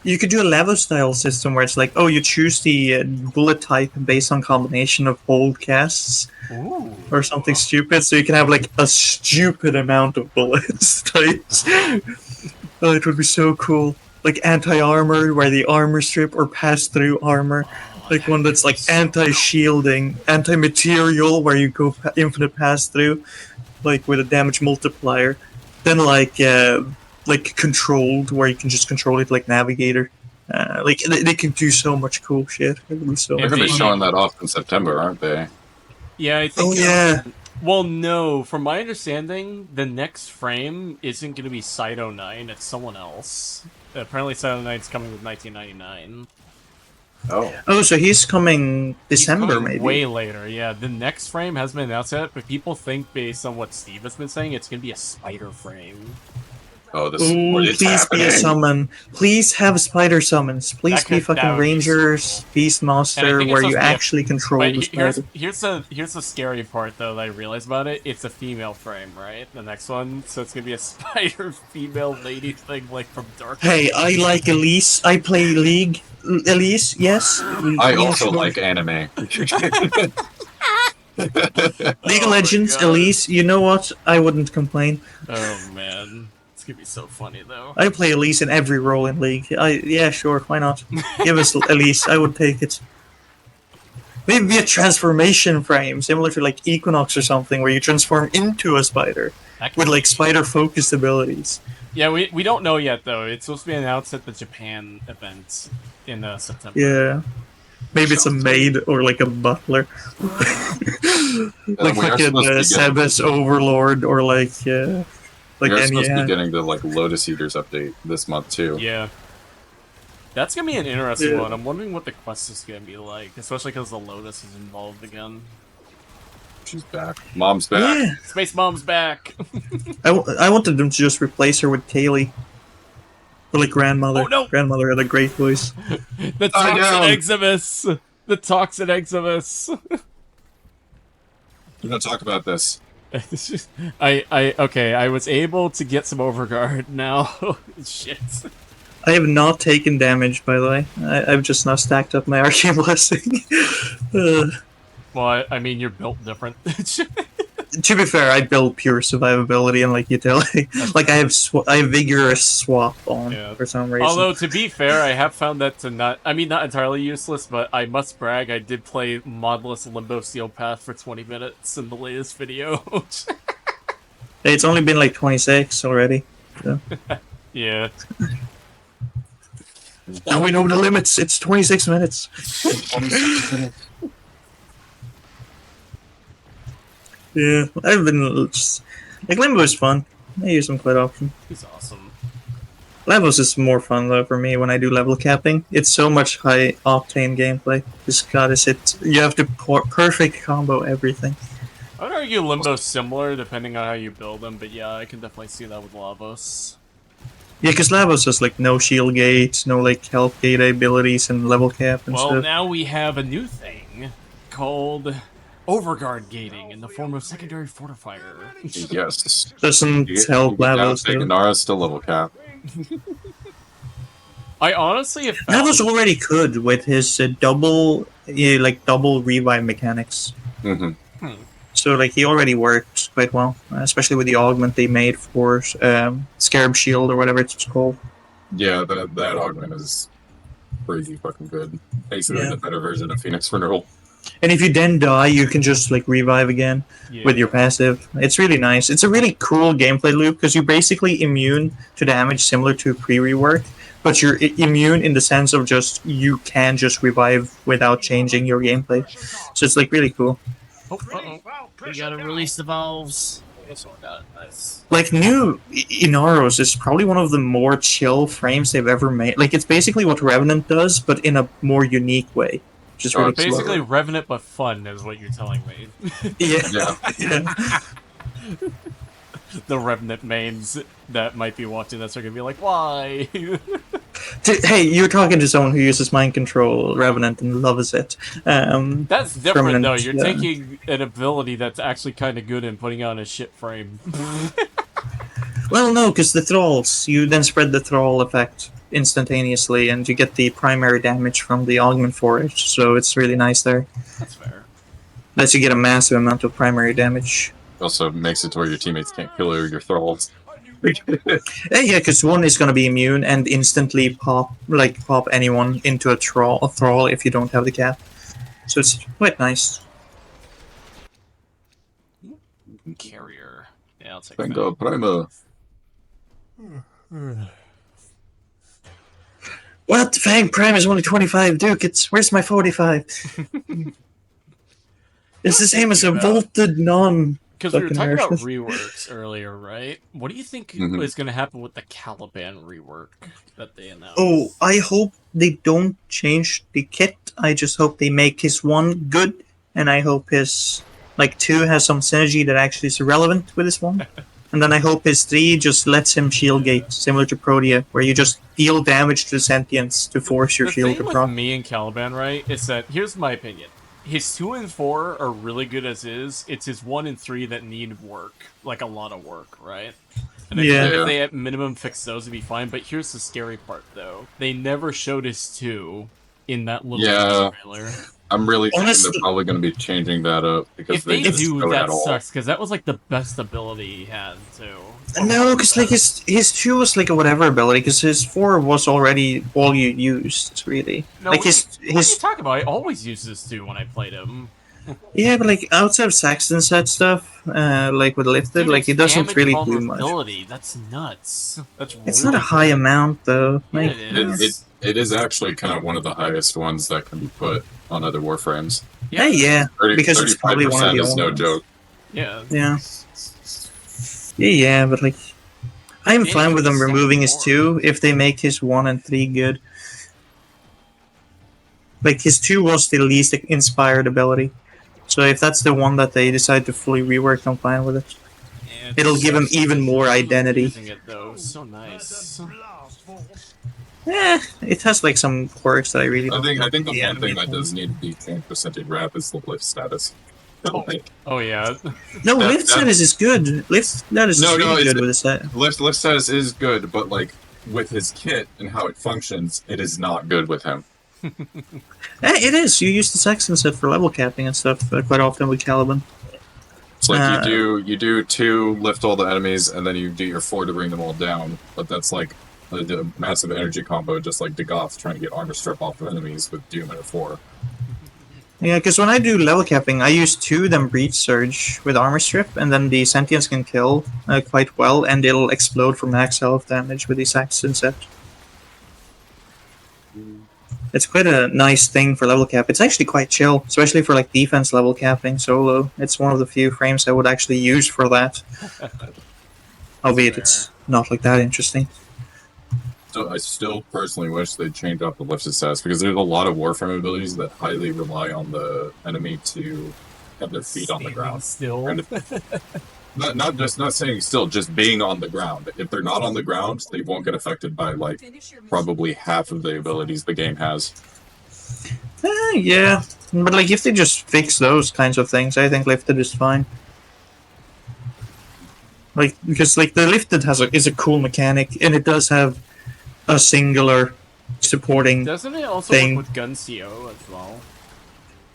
you could do a Lavos style system where it's like, oh, you choose the bullet type based on combination of hold casts Ooh. or something stupid, so you can have like a stupid amount of bullets types. Oh, it would be so cool. Like anti-armor, where the armor strip, or pass-through armor. Like one that's like anti-shielding, anti-material, where you go infinite pass-through, like with a damage multiplier. Then like controlled, where you can just control it like Navigator. Like they can do so much cool shit. It would be so. They're going to be Maybe- showing that off in September, aren't they? Yeah, I think. Oh yeah. Well, no. From my understanding, the next frame isn't going to be CYTE-09. It's someone else. Apparently, CYTE-09 is coming with 1999. Oh. Oh, so he's coming He's December, coming maybe. way later. Yeah, the next frame hasn't been announced yet, but people think, based on what Steve has been saying, it's going to be a spider frame. Oh, this Ooh, it's please be a happening. summon. Please have spider summons. Please That be could- that fucking would be so Rangers, cool. Beastmaster, And I think it's where supposed you to be a- actually control But the spider. here's the scary part, though, that I realized about it. It's a female frame, right? The next one, so it's gonna be a spider female lady thing, like from Dark. Hey, I like Elise. I play League. Elise, yes. I Yes, also sure. like anime. League of Oh my Legends, God. Elise. You know what? I wouldn't complain. Oh man, it's gonna be so funny though. I play Elise in every role in League. Yeah, sure, why not? Give us Elise. I would take it. Maybe a transformation frame, similar to like Equinox or something, where you transform into a spider That could with like be- spider-focused abilities. Yeah, we don't know yet though. It's supposed to be announced at the Japan event in September. Yeah. Maybe it's a maid or like a butler. Like we are fucking supposed to be getting- Sebas Overlord or like We are supposed to be any. getting the like Lotus Eaters update this month too. Yeah. That's gonna be an interesting Yeah. one. I'm wondering what the quest is gonna be like, especially because the Lotus is involved again. She's back. Mom's back. Yeah, Space Mom's back! I wanted them to just replace her with Kaylee. Or like grandmother. Oh, no! Grandmother had a great voice. The I Toxin know. Eximus! The Toxin Eximus! We're gonna talk about this. It's just, okay, I was able to get some overguard now. Shit. I have not taken damage, by the way. I've just now stacked up my Arcane Blessing. Well, I mean, you're built different. To be fair, I build pure survivability and like utility. Like I have vigorous swap on Yeah. for some reason. Although, to be fair, I have found that to not entirely useless, but I must brag, I did play modless Limbo Steel Path for 20 minutes in the latest video. Hey, it's only been like 26 already. So. Yeah. Now we know the limits. It's 26 minutes. Yeah, I've been just, like Limbo is fun. I use them quite often. He's awesome. Levels is more fun though for me when I do level capping. It's so much high octane gameplay. Just gotta sit. You have to perfect combo everything. I would argue Limbo's similar depending on how you build them, but yeah, I can definitely see that with Lavos. Yeah, because Lavos has like no shield gate, no like health gate abilities, and level cap and Well, stuff. now we have a new thing called Overguard gating in the form of secondary fortifier. Yes. Doesn't help Lavos though. Nara's still level cap. I honestly have found... Lavos already could with his double revive mechanics. Mm-hmm. So like he already worked quite well, especially with the augment they made for Scarab Shield or whatever it's called. Yeah, that augment is crazy fucking good. Basically Yeah. the better version of Phoenix Renewal. And if you then die, you can just like revive again Yeah. with your passive. It's really nice. It's a really cool gameplay loop because you're basically immune to damage similar to pre-rework, but you're immune in the sense of just you can just revive without changing your gameplay. So it's like really cool. Oh, uh-oh. We gotta release the valves. Nice. Like new Inaros is probably one of the more chill frames they've ever made. Like it's basically what Revenant does, but in a more unique way. Just really Basically, Revenant but fun is what you're telling me. yeah. Yeah. Yeah. The Revenant mains that might be watching this are gonna be like, why? Hey, you're talking to someone who uses mind control Revenant and loves it. That's different Permanent, though. You're yeah. taking an ability that's actually kind of good and putting on a shit frame. Well, no, because the thralls, you then spread the thrall effect instantaneously, and you get the primary damage from the augment for it. So it's really nice there. That's fair. Lets you get a massive amount of primary damage. Also makes it to where your teammates can't kill your thralls. Yeah, because one is going to be immune and instantly pop anyone into a thrall if you don't have the cap. So it's quite nice. Carrier. Yeah, I'll take Thank that. God, Prima. What? Fang Prime is only 25, Duke. Where's my 45? It's the same as a vaulted non. Because we were fucking talking about nurses. reworks earlier, right? What do you think Mhm. is going to happen with the Caliban rework that they announced? Oh, I hope they don't change the kit. I just hope they make his 1 good, and I hope his 2 has some synergy that actually is relevant with his 1. And then I hope his 3 just lets him shield gate, similar to Protea, where you just deal damage to sentience to force your the shield thing to with proc. me and Caliban, right, is that, here's my opinion. His 2 and 4 are really good as is. It's his 1 and 3 that need work. Like, a lot of work, right? And I Yeah. think if they at minimum fix those, it'd be fine. But here's the scary part, though. They never showed his 2 in that little Yeah. trailer. I'm really thinking Honestly- they're probably going to be changing that up because If they just do, throw it that at all. sucks, because that was, like, the best ability he had, too. No, because his 2 was like a whatever ability, because his 4 was already all you used, really. No, like what are you talking about? I always used this 2 when I played him. Yeah, but like outside of Saxton set stuff, like with lifted, Dude, like it's it doesn't damage really do much. vulnerability. That's nuts. That's It's really not a high amount though. Yeah, Like, it is. It is actually kind of one of the highest ones that can be put on other Warframes. Yeah, because it's probably one of the 35% is only no ones. joke. Yeah. Yeah, but like, I'm Yeah, fine with them it's so removing his more. 2 if they make his 1 and 3 good. Like, his 2 was the least inspired ability. So if that's the one that they decide to fully rework, I'm fine with it. Yeah, It'll give him even more identity. Using it though, so nice. It has like some quirks that I really don't. I think the Yeah, one thing that does need to be changed percentage wrap is the lift status. Oh yeah. No, lift status is good. Lift status is really good with the set. Lift status is good, but like with his kit and how it functions, it is not good with him. It is. You use the Saxon set for level capping and stuff quite often with Caliban. It's like you do 2 lift all the enemies, and then you do your 4 to bring them all down. But that's like a massive energy combo, just like Dagoth trying to get armor strip off of enemies with Doom and a 4. Yeah, because when I do level capping, I use 2, then Breach Surge with armor strip, and then the Sentience can kill quite well, and it'll explode for max health damage with the Saxon set. It's quite a nice thing for level cap. It's actually quite chill, especially for like defense level capping solo. It's one of the few frames I would actually use for that. Albeit it's not like that interesting. So I still personally wish they'd change up the lifted status, because there's a lot of Warframe abilities that highly rely on the enemy to have their feet on the ground. Still. Not saying still, just being on the ground. If they're not on the ground, they won't get affected by like probably half of the abilities the game has. Yeah, but like if they just fix those kinds of things, I think lifted is fine. Like because like the lifted is a cool mechanic, and it does have a singular supporting. Doesn't it also thing. work with Gun CO as well?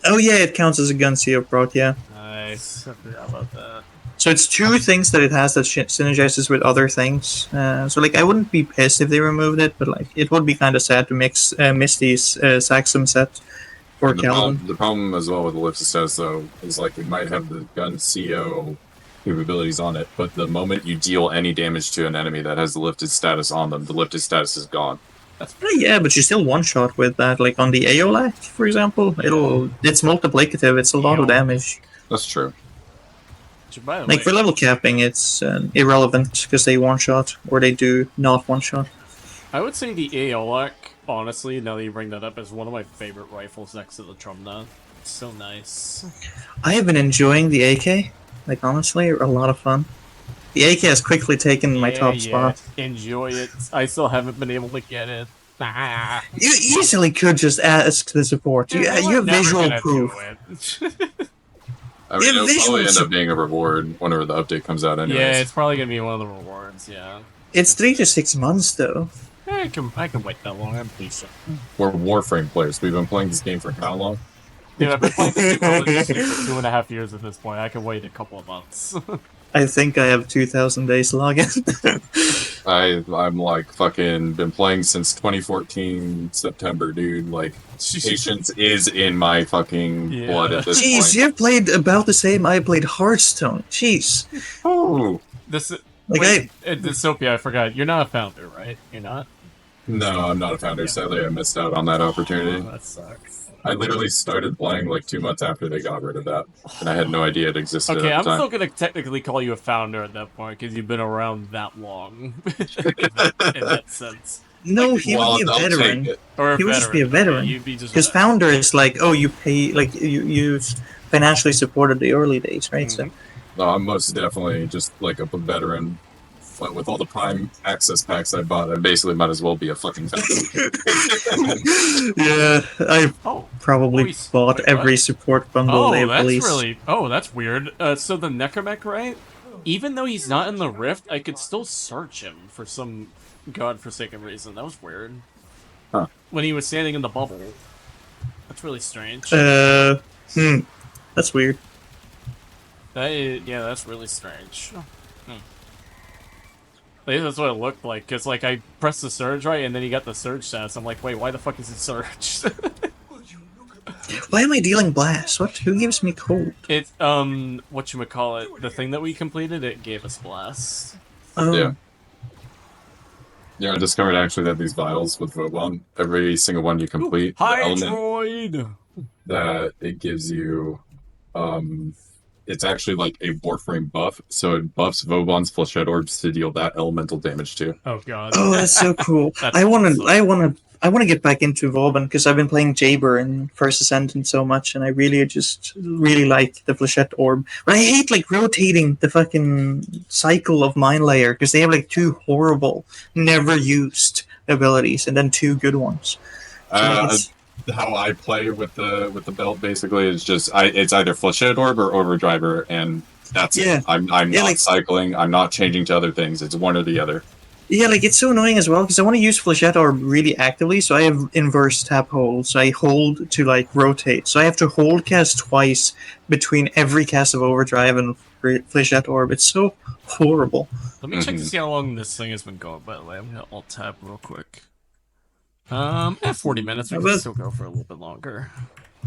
Oh yeah, it counts as a gun CO prot, yeah. Nice. I forgot about that. So it's 2 things that it has that synergizes with other things. So like I wouldn't be pissed if they removed it, but like it would be kind of sad to miss these Saxum set for Caliban. The problem as well with the lifted status though is like it might have the gun CO capabilities on it, but the moment you deal any damage to an enemy that has the lifted status on them, the lifted status is gone. Yeah, but you still one shot with that. Like on the Aeolak, for example, it's multiplicative. It's a lot of damage. That's true. Like for level capping, it's irrelevant because they one shot or they do not one shot. I would say the Aeolak, honestly, now that you bring that up, is one of my favorite rifles next to the Trumna. It's so nice. I have been enjoying the AK. Like honestly, a lot of fun. The AK has quickly taken my top spot. Enjoy it. I still haven't been able to get it. You easily could just ask the support. You have visual proof. I mean, it'll probably end up being a reward whenever the update comes out anyways. Yeah, it's probably going to be one of the rewards, yeah. It's 3 to 6 months, though. I can wait that long, I'm decent. We're Warframe players. We've been playing this game for how long? Dude, I've been playing this game for 2.5 years at this point. I can wait a couple of months. I think I have 2,000 days login. I'm like fucking been playing since 2014 September, dude. Like patience is in my fucking blood at this point. Jeez, you've played about the same I played Hearthstone. Jeez. Oh. Dystopia, I forgot. You're not a founder, right? You're not? No, I'm not a founder. Sadly, I missed out on that opportunity. Oh, that sucks. I literally started playing like 2 months after they got rid of that, and I had no idea it existed. Okay, at I'm the time. still gonna technically call you a founder at that point because you've been around that long. in that sense. No, he would be a veteran. He would just be a veteran. Because founder is like, oh, you pay, like you financially supported the early days, right? Mm-hmm. So. No, I'm most definitely just like a veteran. But with all the Prime access packs I bought, I basically might as well be a fucking founder. Yeah, I probably bought every support bundle they released. That's weird. So the Necromech, right? Even though he's not in the Rift, I could still search him for some godforsaken reason. That was weird. Huh. When he was standing in the bubble. That's really strange. That's weird. That's really strange. That's what it looked like, because like I pressed the surge right, and then he got the surge stats. I'm like, wait, why the fuck is it surged? Why am I dealing blast? What? Who gives me cold? It's whatchamacallit, the thing that we completed, it gave us blast. Oh. Yeah. Yeah, I discovered actually that these vials with Vobon, every single one you complete, the element Hydroid! that it gives you, um, it's actually like a Warframe buff, so it buffs Vobon's Flechette Orbs to deal that elemental damage too. Oh god. Oh, that's so cool. That's I wanna, awesome. I wanna get back into Vauban because I've been playing Jaber in First Ascendant so much, and I really like the Flechette Orb. But I hate like rotating the fucking cycle of Mind Layer because they have like two horrible, never used abilities and then two good ones. So, like, How I play with the belt basically is just it's either Flechette Orb or Overdriver, and that's it. I'm not like, cycling. I'm not changing to other things. It's one or the other. Yeah, like it's so annoying as well because I want to use Flechette Orb really actively, so I have inverse tap hold. So I hold to like rotate. So I have to hold cast twice between every cast of Overdrive and Flechette Orb. It's so horrible. Let me check to see how long this thing has been going, by the way. I'm gonna alt tab real quick. At 40 minutes, we can still go for a little bit longer.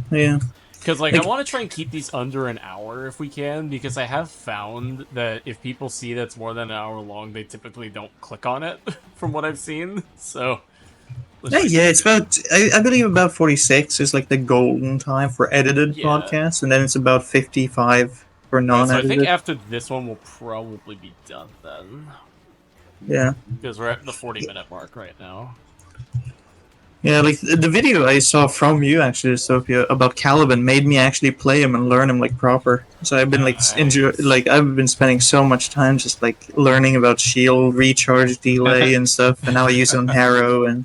Yeah. Because, like, I want to try and keep these under an hour if we can, because I have found that if people see that's more than an hour long, they typically don't click on it, from what I've seen, so... Yeah, it's about, I believe about 46 is, like, the golden time for edited podcasts, and then it's about 55 for non-edited. So I think after this one, we'll probably be done, then. Yeah. Because we're at the 40-minute mark right now. Yeah, like the video I saw from you actually, Sophia, about Caliban made me actually play him and learn him like proper. So I've been I've been spending so much time just like learning about shield recharge delay and stuff, and now I use it on Harrow and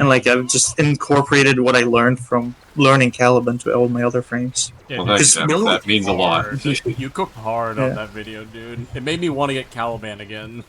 like I've just incorporated what I learned from learning Caliban to all my other frames. Yeah, well, that means a lot. You cooked hard on that video, dude. It made me want to get Caliban again,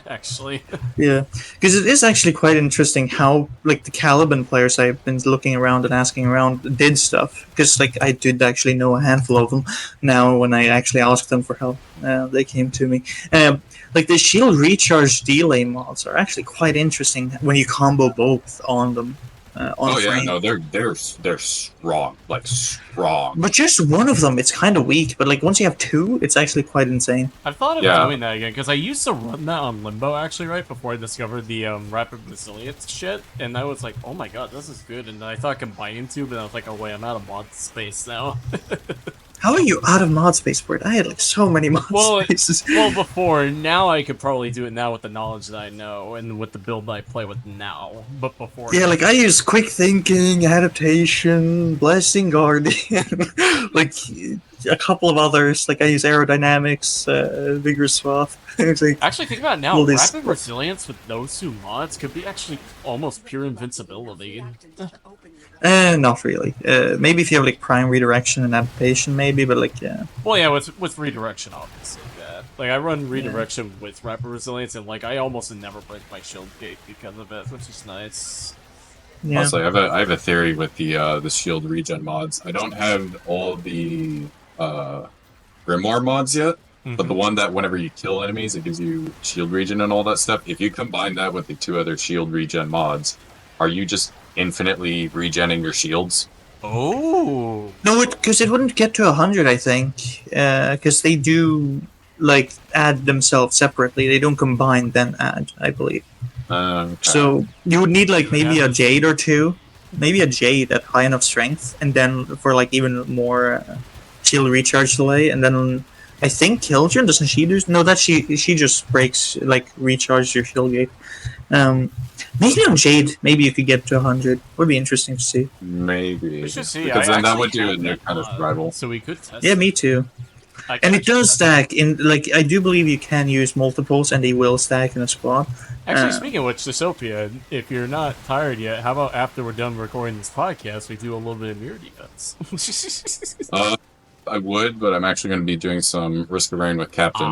actually. Yeah, because it is actually quite interesting how like the Caliban players I've been looking around and asking around did stuff. Because like I did actually know a handful of them. Now when I actually asked them for help, they came to me. Like the shield recharge delay mods are actually quite interesting when you combo both on them. Frame. No, they're strong, like strong. But just one of them, it's kind of weak. But like once you have two, it's actually quite insane. I've thought of doing that again because I used to run that on Limbo actually, right before I discovered the rapid resilience shit, and I was like, oh my god, this is good. And then I thought combining two, but I was like, oh wait, I'm out of mod space now. How are you out of mod space for it? I had like so many mod spaces. Well, before. Now I could probably do it now with the knowledge that I know and with the build that I play with now. But before... Yeah, like I use quick thinking, adaptation, blessing guardian, like a couple of others. Like I use aerodynamics, vigorous swath. Actually, think about it now. Rapid resilience with those two mods could be actually almost pure invincibility. Not really. Maybe if you have like prime redirection and adaptation, maybe, but like yeah. Well, yeah, with redirection, obviously. Yeah. Like I run redirection with rapid resilience, and like I almost never break my shield gate because of it, which is nice. Yeah. Also, I have a theory with the shield regen mods. I don't have all the Grimoire mods yet, but the one that whenever you kill enemies, it gives you shield regen and all that stuff. If you combine that with the two other shield regen mods, are you just infinitely regenning your shields? Oh no, because it wouldn't get to 100, I think, because they do like add themselves separately. They don't combine then add, I believe. Okay. So you would need like maybe a Jade or two, maybe a Jade at high enough strength, and then for like even more shield recharge delay, and then I think Killjoy, doesn't she do? No, that she just breaks like recharge your shield gate. Maybe on Jade, maybe you could get to 100. Would be interesting to see. Maybe. We should see. Because then that would do a new kind of rival. So we could test. Yeah, me too. And it does stack in. Like I do believe you can use multiples, and they will stack in a squad. Actually, speaking of which, Sophia, if you're not tired yet, how about after we're done recording this podcast, we do a little bit of mirror defense? I would, but I'm actually going to be doing some Risk of Rain with Captain.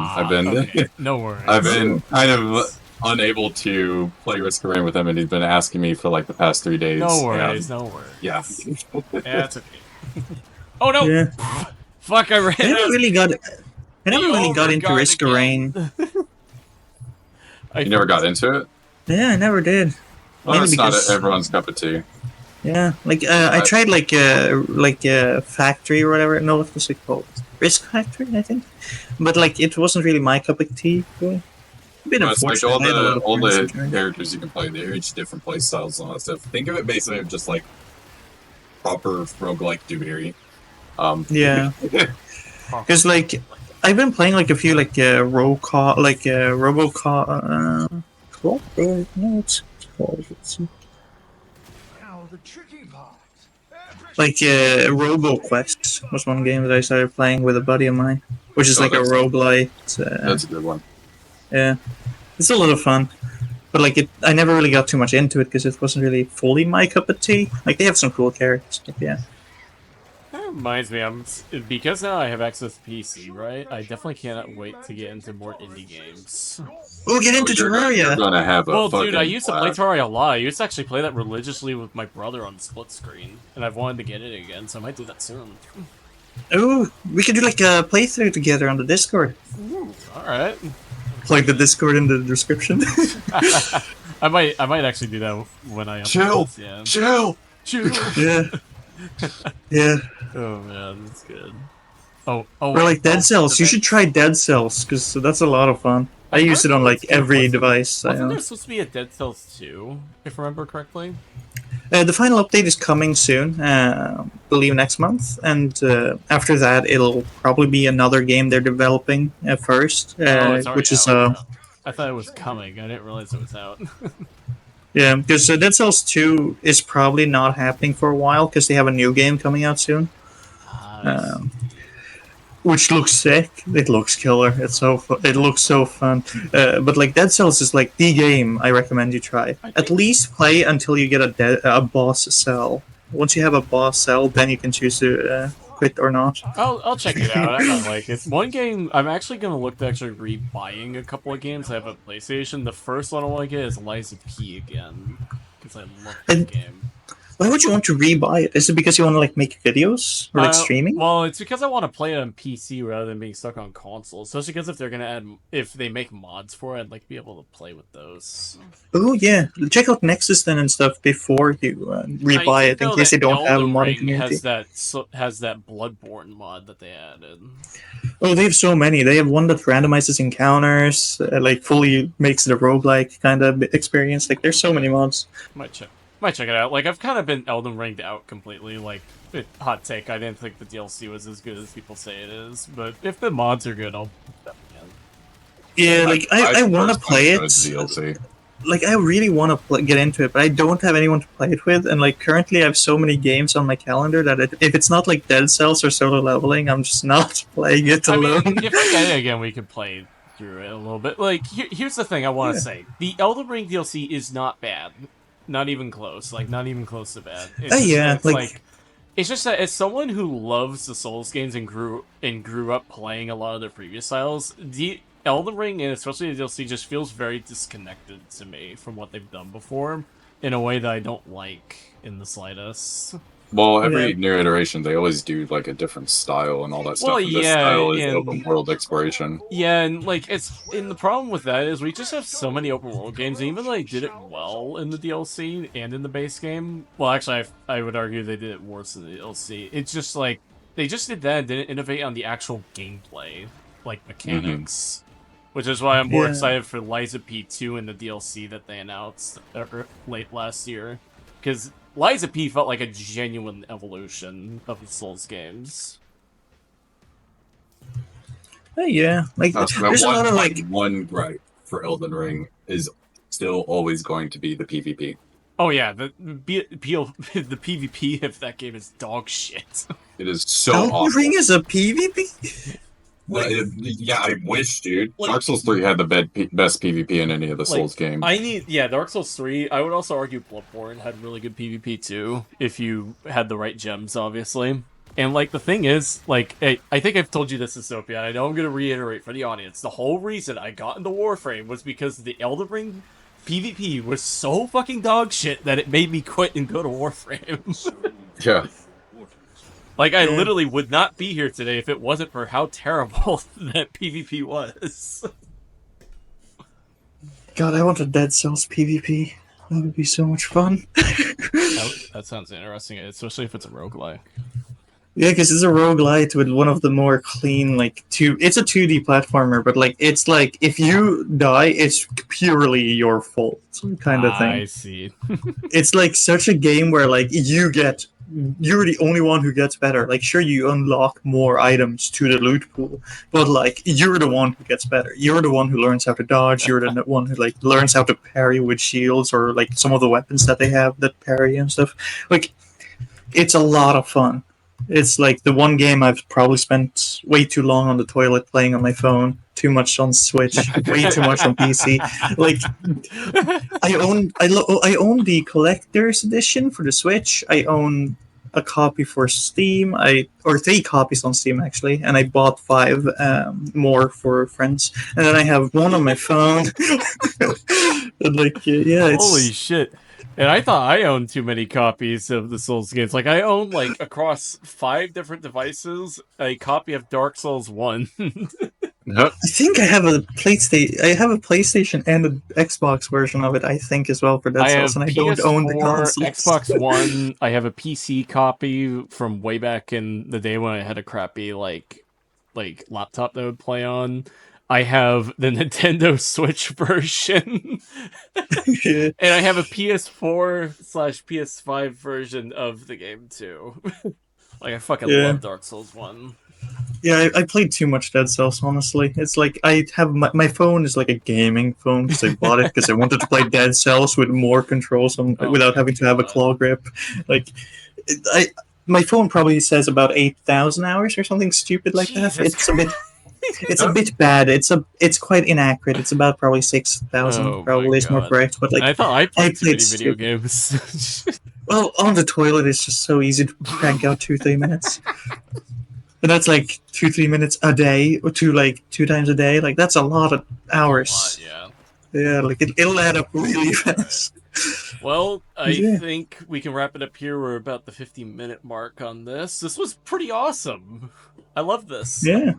No worries. I've been kind of unable to play Risk of Rain with him, and he's been asking me for like the past 3 days. No worries, no worries. Yeah. Yeah, it's okay. Oh no! Yeah. Fuck! I ran. I never really got into Risk of Rain. You never got into it? Yeah, I never did. Well, it's not everyone's cup of tea. Yeah, like I tried like Factory or whatever. No, what was it called? Risk Factory, I think. But like it wasn't really my cup of tea. Really. A bit It's like unfortunate. I had a lot of all friends the enjoying it. characters you can play, they're each different play styles and all that stuff. Think of it basically of just like proper roguelike doohery. Yeah, because like I've been playing like a few like Robocop, no, it's called. Let's see. Now the tricky part. Like RoboQuest was one game that I started playing with a buddy of mine, which is like a roguelite. That's a good one. Yeah, it's a lot of fun, but like I never really got too much into it because it wasn't really fully my cup of tea. Like they have some cool characters, but yeah. That reminds me, because now I have access to PC, right? I definitely cannot wait to get into more indie games. Oh, get into You're Terraria! gonna have a Well, fucking dude, I used to play blast. Terraria a lot. I used to actually play that religiously with my brother on the split screen, and I've wanted to get it again, so I might do that soon. Oh, we could do like a playthrough together on the Discord. Alright. Plug the Discord in the description. I might actually do that when I Chill! upload, yeah. Chill! Yeah. Yeah. Oh man, that's good. Oh, Or wait, like Dead Cells. You should try Dead Cells, because that's a lot of fun. I use it on like every device. Wasn't there supposed to be a Dead Cells 2, if I remember correctly? The final update is coming soon, believe next month, and after that it'll probably be another game they're developing first, It's already which is out. I thought it was coming. I didn't realize it was out. yeah, because Dead Cells 2 is probably not happening for a while because they have a new game coming out soon. Which looks sick. It looks killer. It looks so fun. But like Dead Cells is like the game I recommend you try. At least play until you get a boss cell. Once you have a boss cell, then you can choose to quit or not. I'll check it out. I might like it. One game I'm actually gonna look to actually rebuying a couple of games. I have a PlayStation. The first one I want to get is Lies of P again because I love that game. Why would you want to rebuy it? Is it because you want to like make videos or like streaming? Well, it's because I want to play it on PC rather than being stuck on console. Especially because if they make mods for it, I'd like to be able to play with those. Oh yeah, check out Nexus then and stuff before you rebuy it in case they don't have a modding community. Has that Bloodborne mod that they added. Oh, they have so many. They have one that randomizes encounters, like fully makes it a roguelike kind of experience. Like there's so many mods. Might check it out. Like, I've kind of been Elden Ringed out completely. Like, hot take, I didn't think the DLC was as good as people say it is. But if the mods are good, I'll definitely. Yeah, like I want to play it. DLC. Like I really want to get into it, but I don't have anyone to play it with. And like currently, I have so many games on my calendar that if it's not like Dead Cells or Solo Leveling, I'm just not playing it alone. I mean, if we get it again, we could play through it a little bit. Like, here's the thing I want to say: the Elden Ring DLC is not bad. Not even close. Like, not even close to bad. It's just that as someone who loves the Souls games and grew up playing a lot of their previous styles, the Elden Ring and especially the DLC just feels very disconnected to me from what they've done before in a way that I don't like in the slightest. Well, every new iteration, they always do like a different style and all that stuff. Well, and this yeah, style is open world exploration. Yeah, and like the problem with that is we just have so many open world games, and even though they did it well in the DLC and in the base game, well, actually, I would argue they did it worse in the DLC. It's just like they just did that and didn't innovate on the actual gameplay, like mechanics. Which is why I'm more excited for Lies of P2 and the DLC that they announced late last year, because Lies of P felt like a genuine evolution of the Souls games. Yeah, like there's a lot of like one gripe for Elden Ring is still always going to be the PvP. Oh yeah, the PvP of that game is dog shit. It is so Elden awful. Ring is a PvP. Yeah, I wish, dude. Dark Souls 3 had the best PvP in any of the Souls games. Dark Souls 3. I would also argue Bloodborne had really good PvP too, if you had the right gems, obviously. And like the thing is, like, I think I've told you this, Dystopia, and I know I'm gonna reiterate for the audience. The whole reason I got into Warframe was because the Elden Ring PvP was so fucking dog shit that it made me quit and go to Warframe. Yeah. Like, I literally would not be here today if it wasn't for how terrible that PvP was. God, I want a Dead Cells PvP. That would be so much fun. That sounds interesting, especially if it's a roguelike. Yeah, because it's a roguelite with one of the more clean, like, it's a 2D platformer, but, like, it's like, if you die, it's purely your fault, kind of I thing. see. It's, like, such a game where, like, you're the only one who gets better. Like, sure, you unlock more items to the loot pool, but, like, you're the one who gets better. You're the one who learns how to dodge. You're the one who, like, learns how to parry with shields or, like, some of the weapons that they have that parry and stuff. Like, it's a lot of fun. It's like the one game I've probably spent way too long on the toilet playing on my phone, too much on Switch, way too much on PC. Like I own the collector's edition for the Switch. I own a copy for Steam. Or 3 copies on Steam actually, and I bought 5 more for friends. And then I have one on my phone. And like yeah, Holy it's shit. And I thought I owned too many copies of the Souls games. Like, I own, like, across 5 different devices, a copy of Dark Souls 1. Yep. I think I have a PlayStation. I have a PlayStation and an Xbox version of it. I think as well for Dead I have Cells, and I don't own the PS4, console. Xbox One. I have a PC copy from way back in the day when I had a crappy, like laptop that I would play on. I have the Nintendo Switch version. Yeah. And I have a PS4/PS5 version of the game too. Like, I fucking Yeah. love Dark Souls 1. Yeah, I played too much Dead Cells. Honestly, it's like I have my phone is like a gaming phone because I bought it because I wanted to play Dead Cells with more controls without having to have a claw grip. Like, my phone probably says about 8,000 hours or something stupid like that. Jesus It's a bit bad. It's quite inaccurate. It's about probably 6,000. Oh my Probably is more God. correct. But like I thought I played too played many video games. well, on the toilet, it's just so easy to crank out 2-3 minutes. And that's like 2-3 minutes a day, or 2 times a day. Like, that's a lot of hours. Yeah. Yeah, like it'll add up really fast. Well, I Yeah. think we can wrap it up here. We're about the 50-minute mark on this. This was pretty awesome. I love this. Yeah,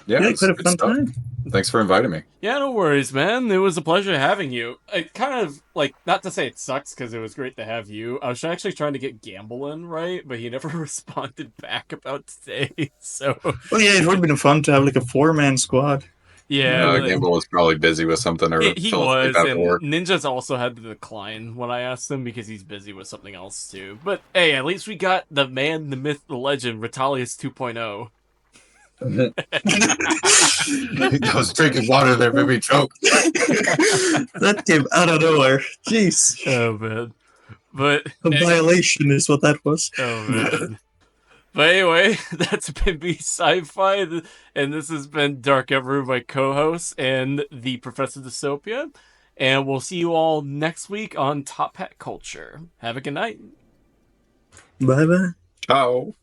Yeah, yeah, it's quite a good fun stuff. time. Thanks for inviting me. Yeah, no worries, man. It was a pleasure having you. I kind of, like, not to say it sucks, because it was great to have you. I was actually trying to get Gamble in, right? But he never responded back about today, so... Well, yeah, it would have been fun to have like a 4-man squad. Yeah, like, Gamble was probably busy with something or he fell asleep was, after and work. Ninja's also had to decline when I asked him because he's busy with something else, too. But, hey, at least we got the man, the myth, the legend, Retalius 2.0. I was drinking water there, made me choke. That came out of nowhere. Jeez, Oh, man. But... a violation is what that was. Oh, man. But anyway, that's been me, Sci-Fi, and this has been Dark Ever, my co-host, and the Professor Dystopia. And we'll see you all next week on Top Hat Culture. Have a good night. Bye bye. Ciao.